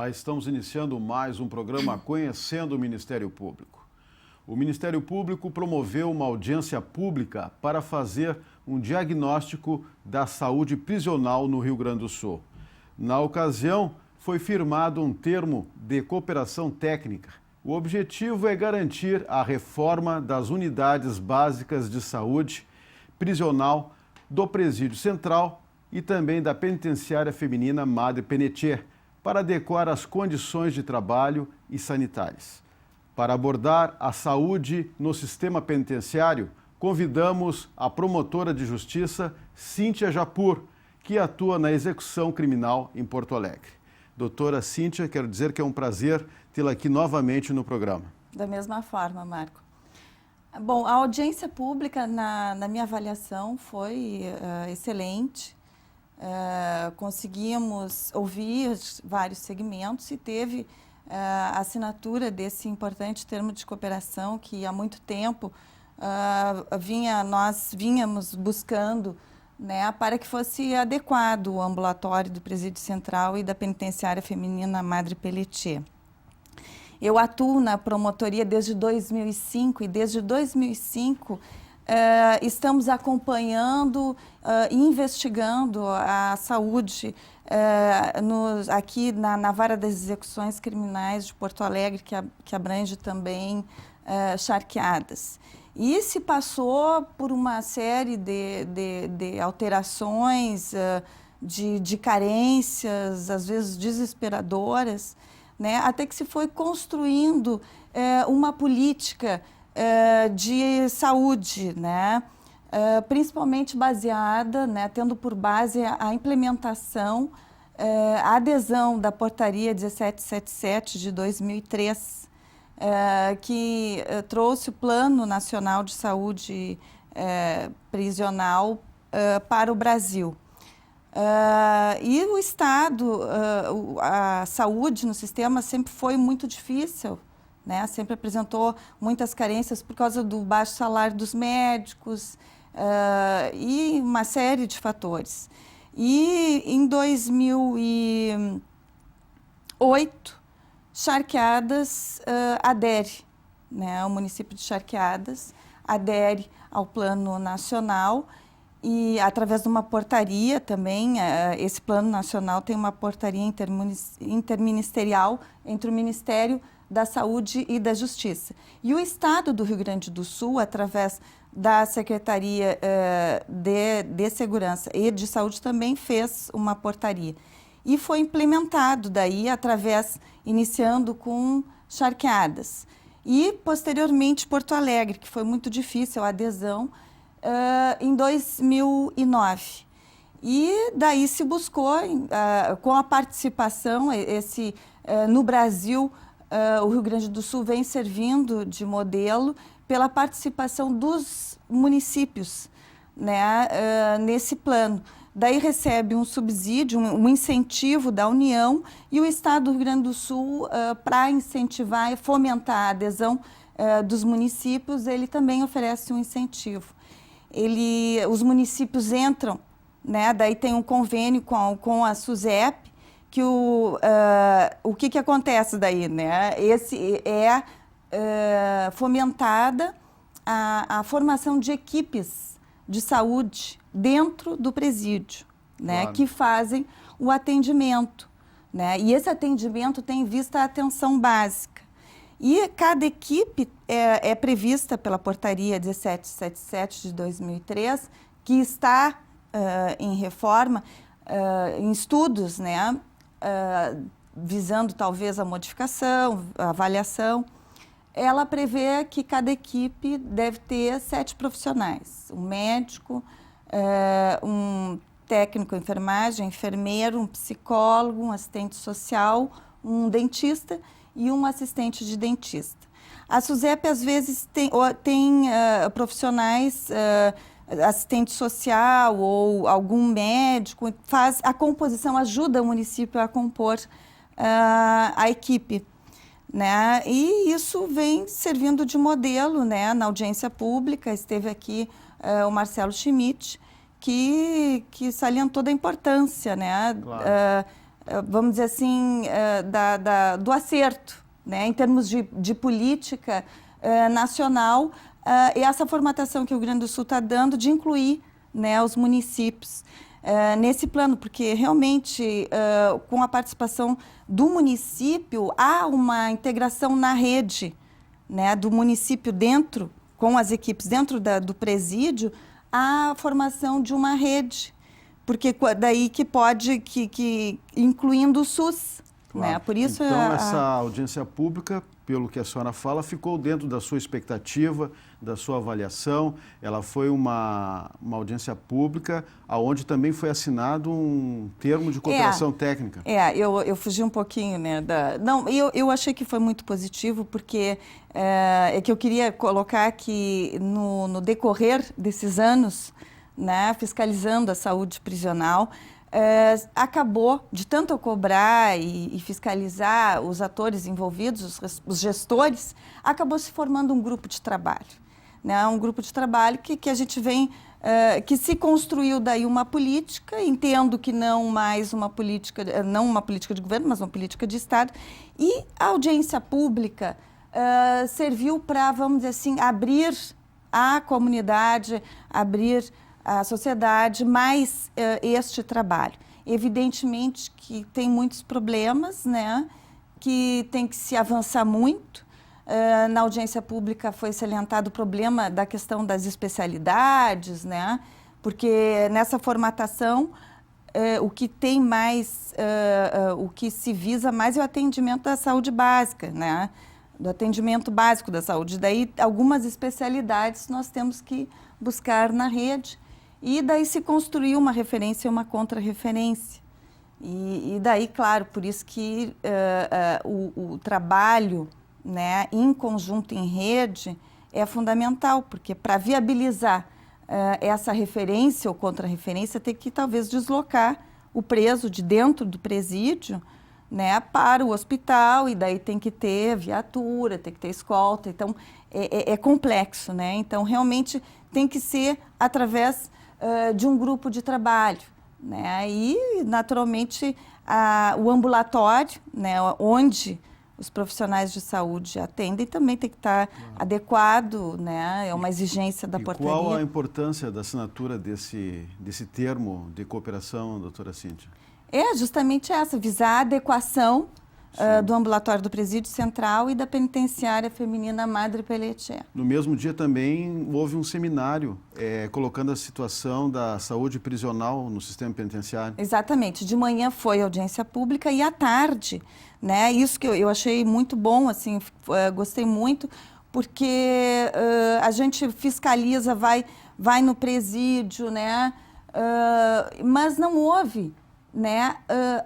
Olá, estamos iniciando mais um programa Conhecendo o Ministério Público. O Ministério Público promoveu uma audiência pública para fazer um diagnóstico da saúde prisional no Rio Grande do Sul. Na ocasião, foi firmado um termo de cooperação técnica. O objetivo é garantir a reforma das unidades básicas de saúde prisional do Presídio Central e também da Penitenciária Feminina Madre Pelletier, para adequar as condições de trabalho e sanitárias. Para abordar a saúde no sistema penitenciário, convidamos a promotora de justiça, Cíntia Japur, que atua na execução criminal em Porto Alegre. Doutora Cíntia, quero dizer que é um prazer tê-la aqui novamente no programa. Da mesma forma, Marco. Bom, a audiência pública, na minha avaliação, foi excelente. Conseguimos ouvir vários segmentos e teve a assinatura desse importante termo de cooperação que há muito tempo nós vínhamos buscando, né, para que fosse adequado o ambulatório do Presídio Central e da Penitenciária Feminina Madre Pelletier. Eu atuo na promotoria desde 2005 e desde 2005 estamos acompanhando e investigando a saúde aqui na Vara das Execuções Criminais de Porto Alegre, que abrange também Charqueadas. E se passou por uma série de alterações, de carências, às vezes desesperadoras, né, até que se foi construindo uma política de saúde, né, principalmente baseada, né, tendo por base a implementação, a adesão da Portaria 1777 de 2003, que trouxe o Plano Nacional de Saúde Prisional para o Brasil. E o Estado, a saúde no sistema sempre foi muito difícil, né? Sempre apresentou muitas carências por causa do baixo salário dos médicos e uma série de fatores. E em 2008, Charqueadas adere, né? O município de Charqueadas adere ao Plano Nacional e, através de uma portaria também, esse Plano Nacional tem uma portaria interministerial entre o Ministério da Saúde e da Justiça. E o Estado do Rio Grande do Sul, através da Secretaria de Segurança e de Saúde, também fez uma portaria. E foi implementado daí, iniciando com Charqueadas. E, posteriormente, Porto Alegre, que foi muito difícil a adesão, em 2009. E daí se buscou, com a participação, no Brasil, o Rio Grande do Sul vem servindo de modelo pela participação dos municípios, né, nesse plano. Daí recebe um subsídio, um incentivo da União, e o Estado do Rio Grande do Sul, para incentivar e fomentar a adesão dos municípios, ele também oferece um incentivo. Os municípios entram, né, daí tem um convênio com a SUSEP, que o que acontece daí, né? Fomentada a formação de equipes de saúde dentro do presídio, né? Claro. Que fazem o atendimento, né? E esse atendimento tem em vista a atenção básica. E cada equipe é prevista pela Portaria 1777 de 2003, que está em reforma, em estudos, né? Visando talvez a modificação, a avaliação. Ela prevê que cada equipe deve ter 7 profissionais, um médico, um técnico de enfermagem, enfermeiro, um psicólogo, um assistente social, um dentista e um assistente de dentista. A SUSEP, às vezes, tem profissionais, assistente social ou algum médico, faz a composição, ajuda o município a compor a equipe, né? E isso vem servindo de modelo, né? Na audiência pública, esteve aqui o Marcelo Schmidt, que salientou da importância, né? Claro. vamos dizer assim, do acerto, né, em termos de política nacional, e essa formatação que o Rio Grande do Sul está dando de incluir, né, os municípios nesse plano, porque realmente com a participação do município há uma integração na rede, né, do município dentro, com as equipes dentro do presídio, a formação de uma rede, porque daí que pode, incluindo o SUS. Claro. Né? Por isso então, essa audiência pública, pelo que a senhora fala, ficou dentro da sua expectativa, da sua avaliação. Ela foi uma audiência pública, onde também foi assinado um termo de cooperação técnica. Eu fugi um pouquinho, né? Não, eu achei que foi muito positivo, porque é que eu queria colocar que no decorrer desses anos, né, fiscalizando a saúde prisional, acabou, de tanto eu cobrar e fiscalizar os atores envolvidos, os gestores, acabou se formando um grupo de trabalho. Né? Um grupo de trabalho que a gente vem, que se construiu daí uma política, entendo que não mais uma política de governo, mas uma política de Estado, e a audiência pública serviu para, vamos dizer assim, abrir a comunidade, abrir a sociedade mais este trabalho. Evidentemente que tem muitos problemas, né, que tem que se avançar muito. Na audiência pública foi salientado o problema da questão das especialidades, né, porque nessa formatação o que tem mais, o que se visa mais é o atendimento da saúde básica, né, do atendimento básico da saúde. Daí algumas especialidades nós temos que buscar na rede. E daí se construiu uma referência e uma contra-referência. E daí, claro, por isso que o trabalho, né, em conjunto, em rede, é fundamental, porque para viabilizar essa referência ou contra-referência, tem que talvez deslocar o preso de dentro do presídio, né, para o hospital, e daí tem que ter viatura, tem que ter escolta. Então, é complexo, né? Então, realmente tem que ser através de um grupo de trabalho, né? E, naturalmente, o ambulatório, né, onde os profissionais de saúde atendem, também tem que estar adequado, né? É uma exigência da portaria. Qual a importância da assinatura desse termo de cooperação, doutora Cíntia? É justamente essa, visar a adequação do ambulatório do Presídio Central e da penitenciária feminina Madre Pelletier. No mesmo dia também houve um seminário colocando a situação da saúde prisional no sistema penitenciário. Exatamente. De manhã foi audiência pública e à tarde, né? Isso que eu achei muito bom, assim, gostei muito, porque a gente fiscaliza, vai no presídio, né? Mas não houve, né?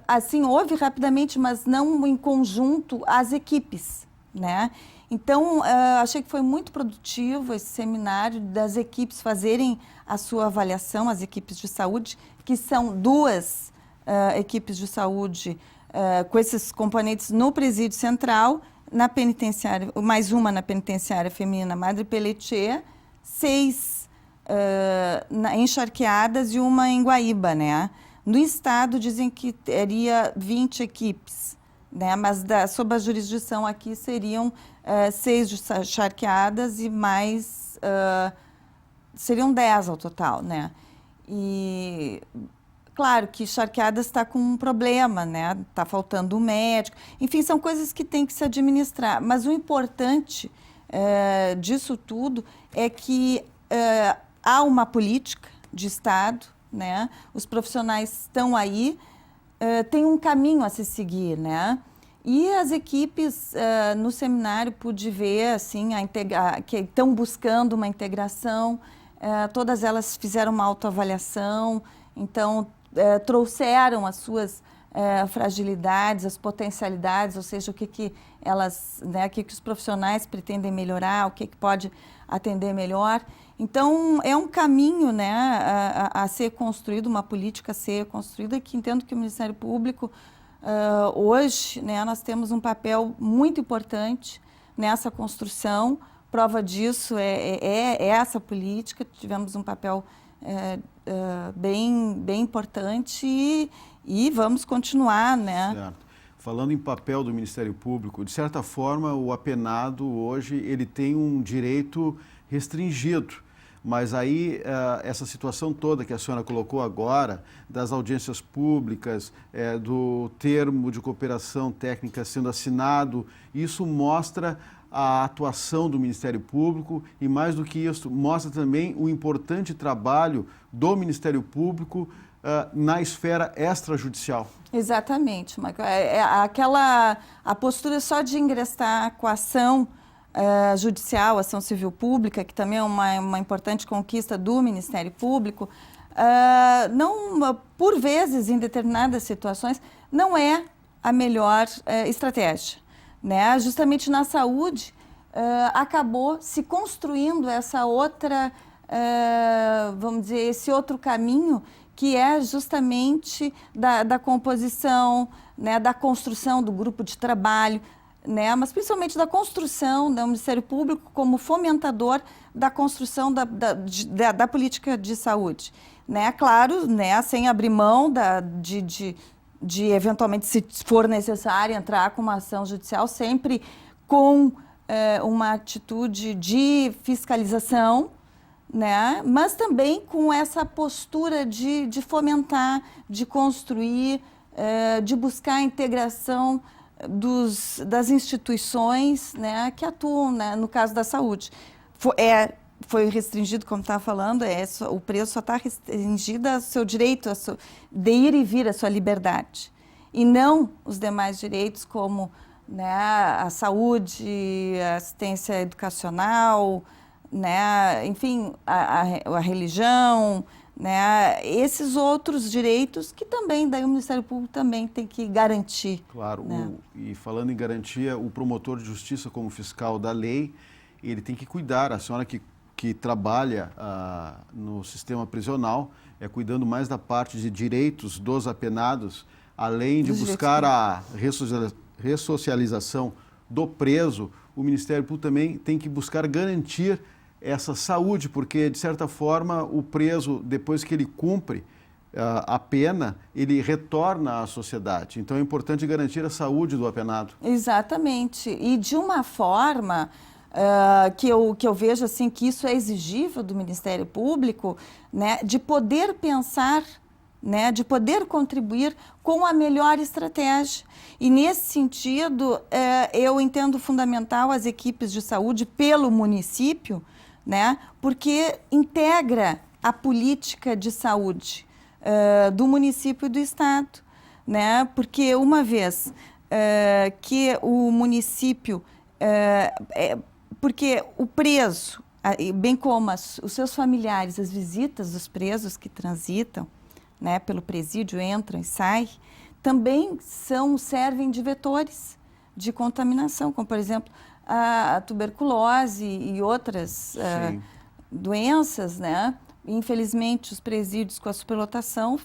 Assim, houve rapidamente, mas não em conjunto as equipes, né? Então, achei que foi muito produtivo esse seminário, das equipes fazerem a sua avaliação, as equipes de saúde, que são duas equipes de saúde com esses componentes no presídio central, na penitenciária, mais uma na penitenciária feminina Madre Pelletier, 6 em Charqueadas e uma em Guaíba, né? No estado dizem que teria 20 equipes, né? Mas sob a jurisdição aqui seriam 6 de Charqueadas e mais, seriam 10 ao total, né? E claro que Charqueadas está com um problema, né? Está faltando um médico. Enfim, são coisas que tem que se administrar. Mas o importante disso tudo é que há uma política de Estado, né? Os profissionais estão aí, tem um caminho a se seguir, né? E as equipes, no seminário, pude ver assim, que estão buscando uma integração, todas elas fizeram uma autoavaliação, então trouxeram as suas fragilidades, as potencialidades, ou seja, o que elas, né, o que os profissionais pretendem melhorar, o que pode atender melhor. Então, é um caminho, né, a ser construído, uma política a ser construída, que entendo que o Ministério Público, hoje, né, nós temos um papel muito importante nessa construção. Prova disso é essa política, tivemos um papel bem importante e vamos continuar, né? Certo. Falando em papel do Ministério Público, de certa forma, o apenado hoje ele tem um direito restringido. Mas aí, essa situação toda que a senhora colocou agora, das audiências públicas, do termo de cooperação técnica sendo assinado, isso mostra a atuação do Ministério Público e, mais do que isso, mostra também o importante trabalho do Ministério Público na esfera extrajudicial. Exatamente, Michael. A postura só de ingressar com a ação judicial, ação civil pública, que também é uma importante conquista do Ministério Público, por vezes, em determinadas situações, não é a melhor estratégia, né? Justamente na saúde, acabou se construindo essa outra, vamos dizer, esse outro caminho, que é justamente da composição, né, da construção do grupo de trabalho, né, mas principalmente da construção do Ministério Público como fomentador da construção da política de saúde. Né, claro, né, sem abrir mão de eventualmente, se for necessário, entrar com uma ação judicial, sempre com uma atitude de fiscalização, né? Mas também com essa postura de fomentar, de construir, de buscar a integração das instituições, né, que atuam, né, no caso da saúde. Foi restringido, como estava falando, o preso só está restringido ao seu direito de ir e vir, a sua liberdade. E não os demais direitos, como, né, a saúde, a assistência educacional, né, enfim, a religião, né, esses outros direitos que também, daí o Ministério Público também tem que garantir. Claro, né? E falando em garantia, o promotor de justiça como fiscal da lei, ele tem que cuidar, a senhora que trabalha no sistema prisional, cuidando mais da parte de direitos dos apenados, além de buscar a ressocialização do preso, o Ministério Público também tem que buscar garantir essa saúde, porque, de certa forma, o preso, depois que ele cumpre a pena, ele retorna à sociedade. Então, é importante garantir a saúde do apenado. Exatamente. E de uma forma que eu vejo assim, que isso é exigível do Ministério Público, né, de poder pensar, né, de poder contribuir com a melhor estratégia. E, nesse sentido, eu entendo fundamental as equipes de saúde pelo município, né, porque integra a política de saúde do município e do estado, né, porque uma vez que o município, porque o preso, bem como os seus familiares, as visitas dos presos que transitam, né, pelo presídio, entram e saem, também servem de vetores de contaminação, como, por exemplo, a tuberculose e outras doenças, né? Infelizmente, os presídios com a superlotação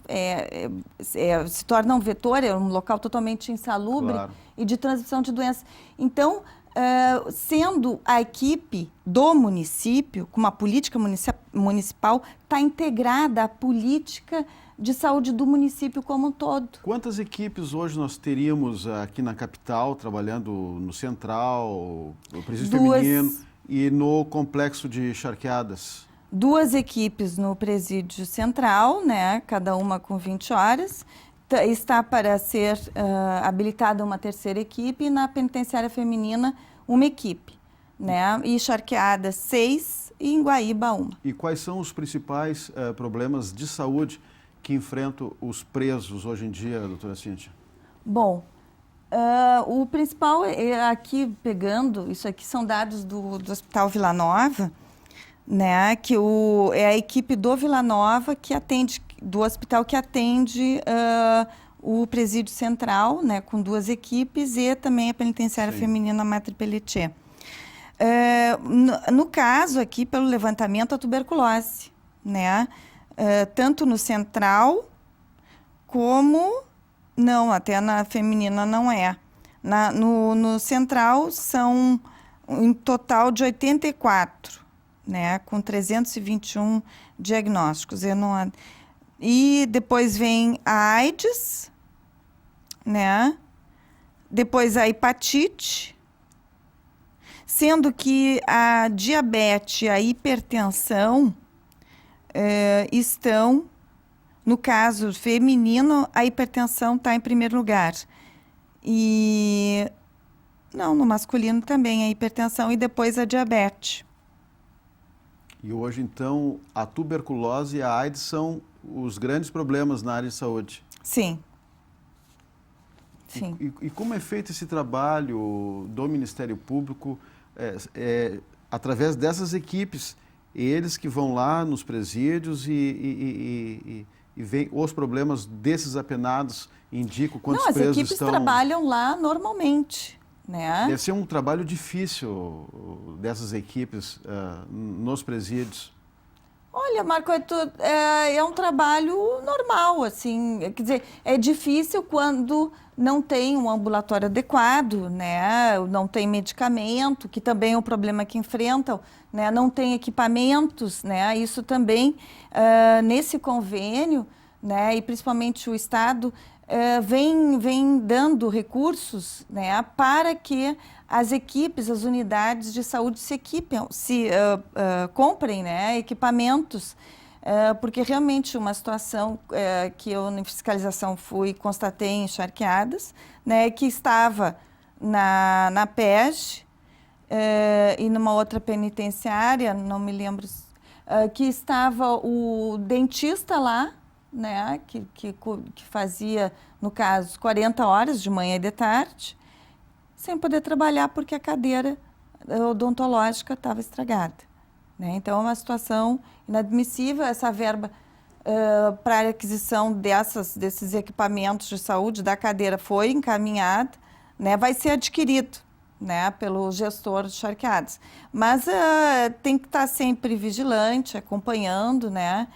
se tornam um vetor, é um local totalmente insalubre, claro, e de transmissão de doenças. Então, sendo a equipe do município, com uma política municipal, está integrada à política de saúde do município como um todo. Quantas equipes hoje nós teríamos aqui na capital, trabalhando no Central, no Presídio Feminino e no Complexo de Charqueadas? 2 equipes no Presídio Central, né, cada uma com 20 horas. Está para ser habilitada uma 3ª equipe, e na Penitenciária Feminina, uma equipe, né? E Charqueadas 6 e em Guaíba 1. E quais são os principais problemas de saúde que enfrentam os presos hoje em dia, doutora Cíntia? Bom, o principal, aqui pegando, isso aqui são dados do Hospital Vila Nova, né, que é a equipe do Vila Nova que atende, do hospital que atende o Presídio Central, né, com 2 equipes, e também a Penitenciária Feminina Madre Pelletier. No caso aqui, pelo levantamento, a tuberculose, né, tanto no Central como, não, até na Feminina não é. No Central são um total de 84, né, com 321 diagnósticos. E depois vem a AIDS, né? Depois a hepatite, sendo que a diabetes e a hipertensão estão, no caso feminino, a hipertensão está em primeiro lugar. E não, no masculino também a hipertensão e depois a diabetes. E hoje, então, a tuberculose e a AIDS são os grandes problemas na área de saúde. Sim. Sim. E como é feito esse trabalho do Ministério Público através dessas equipes? Eles que vão lá nos presídios e veem os problemas desses apenados, indicam quantos presos estão... As equipes trabalham lá normalmente, né? Deve ser um trabalho difícil dessas equipes nos presídios. Olha, Marco, é um trabalho normal, assim, quer dizer, é difícil quando não tem um ambulatório adequado, né? Não tem medicamento, que também é um problema que enfrentam, né? Não tem equipamentos, né? Isso também, nesse convênio, né? E principalmente o Estado vem dando recursos, né? Para que as equipes, as unidades de saúde se equipem, comprem, né, equipamentos, porque realmente uma situação que eu na fiscalização constatei em Charqueadas, né, que estava na PEG e numa outra penitenciária, não me lembro, que estava o dentista lá, né, que fazia, no caso, 40 horas de manhã e de tarde, sem poder trabalhar porque a cadeira odontológica estava estragada, né? Então, é uma situação inadmissível. Essa verba para a aquisição desses equipamentos de saúde, da cadeira, foi encaminhada, né? Vai ser adquirido, né, pelo gestor de Charqueadas. Mas tem que estar sempre vigilante, acompanhando, né?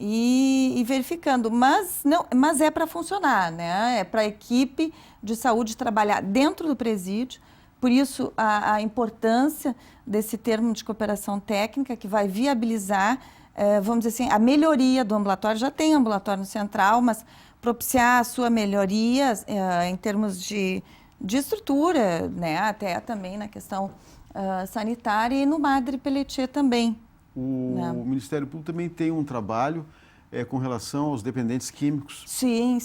E verificando, mas é para funcionar, né? É para a equipe de saúde trabalhar dentro do presídio, por isso a importância desse termo de cooperação técnica que vai viabilizar, vamos dizer assim, a melhoria do ambulatório. Já tem ambulatório no Central, mas propiciar a sua melhoria em termos de estrutura, né? Até também na questão sanitária e no Madre Pelletier também. O Ministério Público também tem um trabalho com relação aos dependentes químicos. Sim.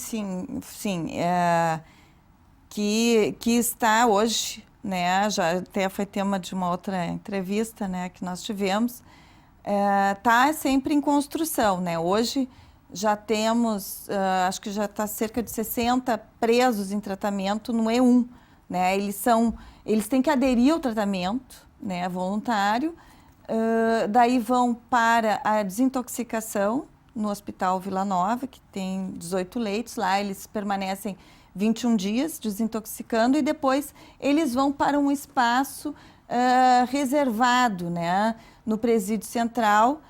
Que está hoje, né, já até foi tema de uma outra entrevista, né, que nós tivemos, está sempre em construção, né? Hoje já temos, acho que já está cerca de 60 presos em tratamento no E1, né? Eles têm que aderir ao tratamento, né, voluntário. Daí vão para a desintoxicação no Hospital Vila Nova, que tem 18 leitos. Lá eles permanecem 21 dias desintoxicando e depois eles vão para um espaço reservado, né, no Presídio Central,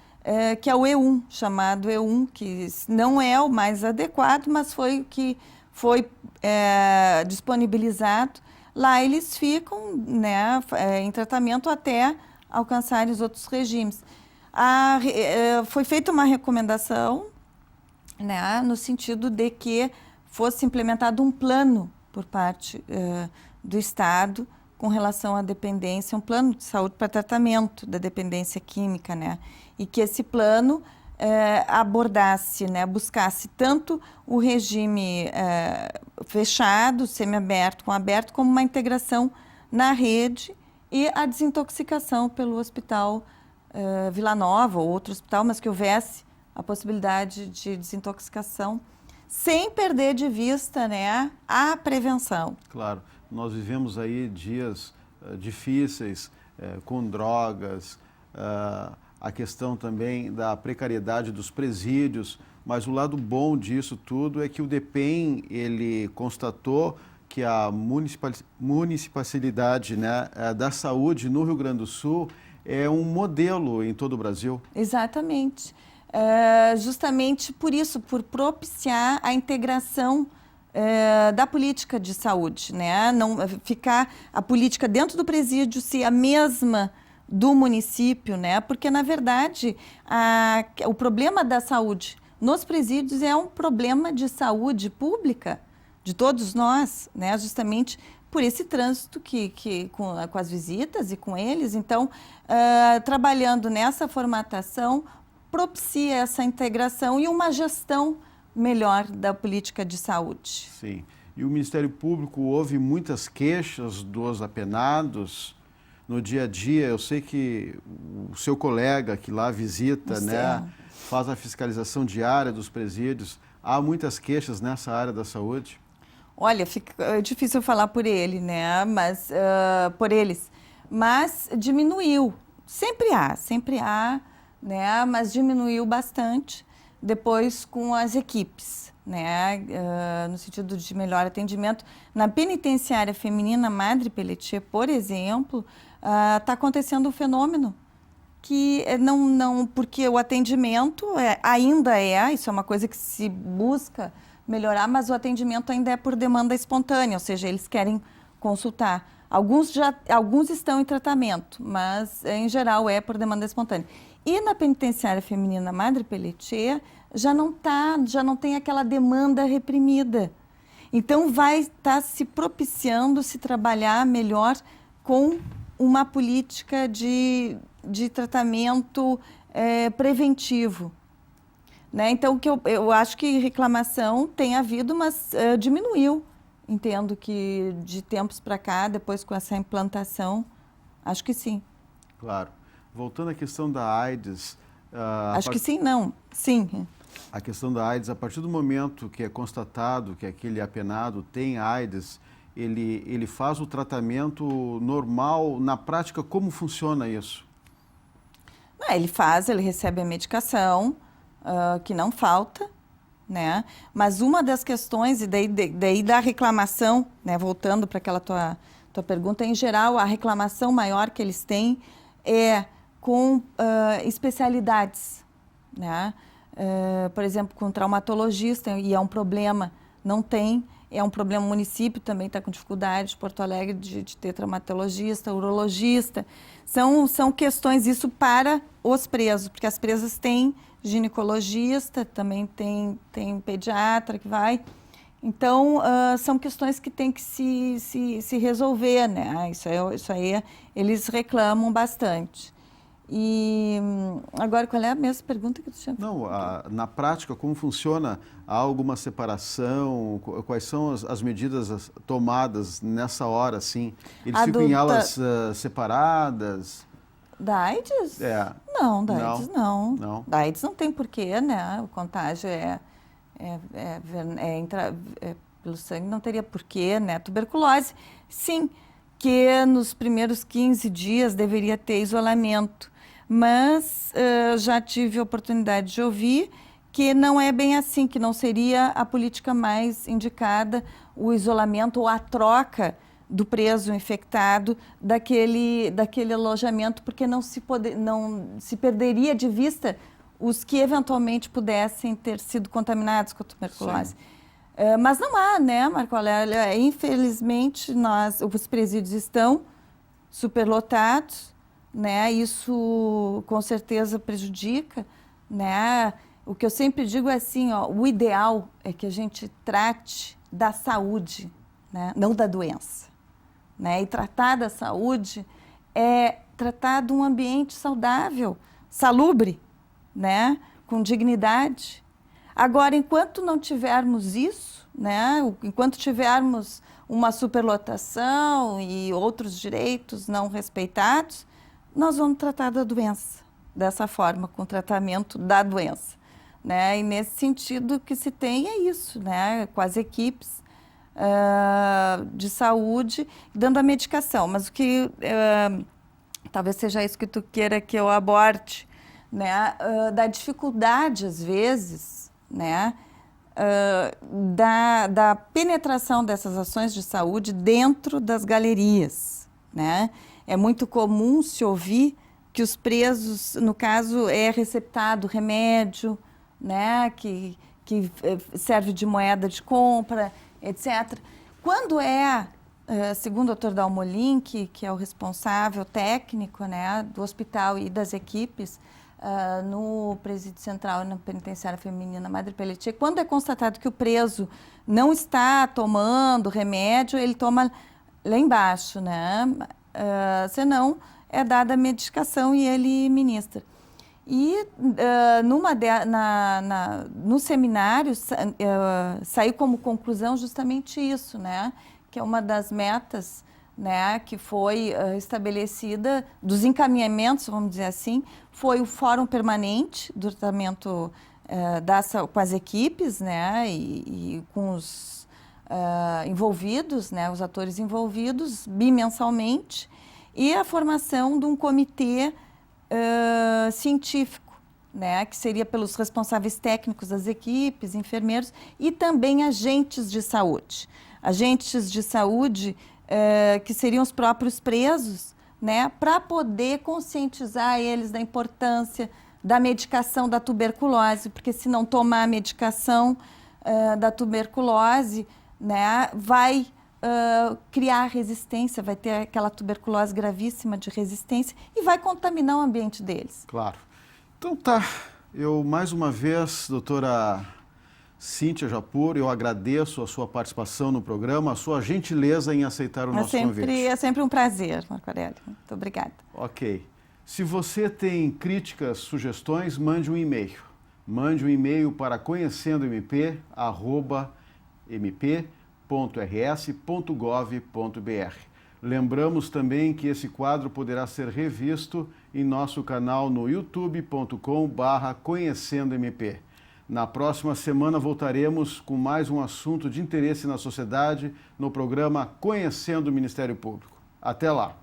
que é o E1, chamado E1, que não é o mais adequado, mas foi o que foi disponibilizado. Lá eles ficam, né, em tratamento até alcançarem os outros regimes. Foi feita uma recomendação, né, no sentido de que fosse implementado um plano por parte do Estado com relação à dependência, um plano de saúde para tratamento da dependência química, né, e que esse plano abordasse, né, buscasse tanto o regime fechado, semiaberto com aberto, como uma integração na rede e a desintoxicação pelo Hospital Vila Nova ou outro hospital, mas que houvesse a possibilidade de desintoxicação sem perder de vista, né, a prevenção. Claro, nós vivemos aí dias difíceis com drogas, a questão também da precariedade dos presídios, mas o lado bom disso tudo é que o DEPEN, ele constatou que a municipalidade, né, da saúde no Rio Grande do Sul é um modelo em todo o Brasil. Exatamente. Justamente por isso, por propiciar a integração da política de saúde, né? Não ficar a política dentro do presídio ser a mesma do município, né? Porque, na verdade, o problema da saúde nos presídios é um problema de saúde pública de todos nós, né? Justamente por esse trânsito com as visitas e com eles. Então, trabalhando nessa formatação, propicia essa integração e uma gestão melhor da política de saúde. Sim. E o Ministério Público ouve muitas queixas dos apenados no dia a dia. Eu sei que o seu colega que lá visita, né, faz a fiscalização diária dos presídios. Há muitas queixas nessa área da saúde? Olha, é difícil falar por ele, né? Mas por eles, mas diminuiu. Sempre há, né? Mas diminuiu bastante depois com as equipes, né? No sentido de melhor atendimento. Na penitenciária feminina Madre Pelletier, por exemplo, está acontecendo um fenômeno que não porque o atendimento ainda isso é uma coisa que se busca melhorar, mas o atendimento ainda é por demanda espontânea, ou seja, eles querem consultar. Alguns estão em tratamento, mas em geral é por demanda espontânea. E na penitenciária feminina Madre Pelletier já não tem aquela demanda reprimida. Então vai estar se propiciando se trabalhar melhor com uma política de tratamento preventivo. Né? Então, eu acho que reclamação tem havido, mas diminuiu. Entendo que de tempos para cá, depois com essa implantação, acho que sim. Claro. Voltando à questão da AIDS... acho que sim, não. Sim. A questão da AIDS, a partir do momento que é constatado que aquele apenado tem AIDS, ele faz o tratamento normal. Na prática, como funciona isso? Ele recebe a medicação, que não falta, né? Mas uma das questões, e daí da reclamação, né? Voltando para aquela tua pergunta, em geral, a reclamação maior que eles têm é com especialidades, né? Por exemplo, com traumatologista, e é um problema, não tem, é um problema, o município também está com dificuldade, Porto Alegre, de ter traumatologista, urologista. São questões, isso para os presos, porque as presas têm ginecologista, também tem pediatra que vai. Então, são questões que tem que se resolver, né? Isso aí eles reclamam bastante. E agora, qual é a mesma pergunta que tu tinha? Não, na prática, como funciona? Há alguma separação? Quais são as medidas tomadas nessa hora, assim? Eles ficam em alas separadas? Da AIDS? Não, da AIDS não. Da AIDS não tem porquê, né? O contágio pelo sangue, não teria porquê, né? Tuberculose, sim, que nos primeiros 15 dias deveria ter isolamento. Mas já tive a oportunidade de ouvir que não é bem assim, que não seria a política mais indicada, o isolamento ou a troca do preso infectado daquele alojamento, porque não se perderia de vista os que eventualmente pudessem ter sido contaminados com a tuberculose. Mas não há, né, Marco Aurélio? Infelizmente, os presídios estão superlotados, né? Isso com certeza prejudica, né? O que eu sempre digo é assim, o ideal é que a gente trate da saúde, né? Não da doença, né? E tratar da saúde é tratar de um ambiente saudável, salubre, né? Com dignidade. Agora, enquanto não tivermos isso, né? Enquanto tivermos uma superlotação e outros direitos não respeitados, nós vamos tratar da doença dessa forma, com o tratamento da doença, né? E nesse sentido que se tem é isso, né? Com as equipes de saúde, dando a medicação. Mas o que talvez seja isso que tu queira que eu aborde, né? Da dificuldade, às vezes, né? Da penetração dessas ações de saúde dentro das galerias, né? É muito comum se ouvir que os presos, no caso, é receptado remédio, né, que serve de moeda de compra, etc. Quando segundo o Dr. Dalmolin, que é o responsável técnico, né, do hospital e das equipes, no Presídio Central e na Penitenciária Feminina Madre Pelletier, quando é constatado que o preso não está tomando remédio, ele toma lá embaixo, né? Senão é dada a medicação e ele ministra. E no seminário saiu como conclusão justamente isso, né? Que é uma das metas, né, que foi estabelecida, dos encaminhamentos, vamos dizer assim, foi o Fórum Permanente do Tratamento com as equipes, né, e com os envolvidos, né, os atores envolvidos, bimensalmente, e a formação de um comitê científico, né, que seria pelos responsáveis técnicos das equipes, enfermeiros e também agentes de saúde. Agentes de saúde que seriam os próprios presos, né, para poder conscientizar eles da importância da medicação da tuberculose, porque se não tomar a medicação da tuberculose, né, vai criar resistência, vai ter aquela tuberculose gravíssima de resistência e vai contaminar o ambiente deles. Claro. Então tá, eu mais uma vez, doutora Cíntia Japur, eu agradeço a sua participação no programa, a sua gentileza em aceitar o nosso convite. É sempre um prazer, Marco Aurélio. Muito obrigada. Ok. Se você tem críticas, sugestões, mande um e-mail. Mande um e-mail para conhecendo-mp@mp.rs.gov.br. Lembramos também que esse quadro poderá ser revisto em nosso canal no youtube.com/conhecendo-mp. Na próxima semana voltaremos com mais um assunto de interesse na sociedade no programa Conhecendo o Ministério Público. Até lá!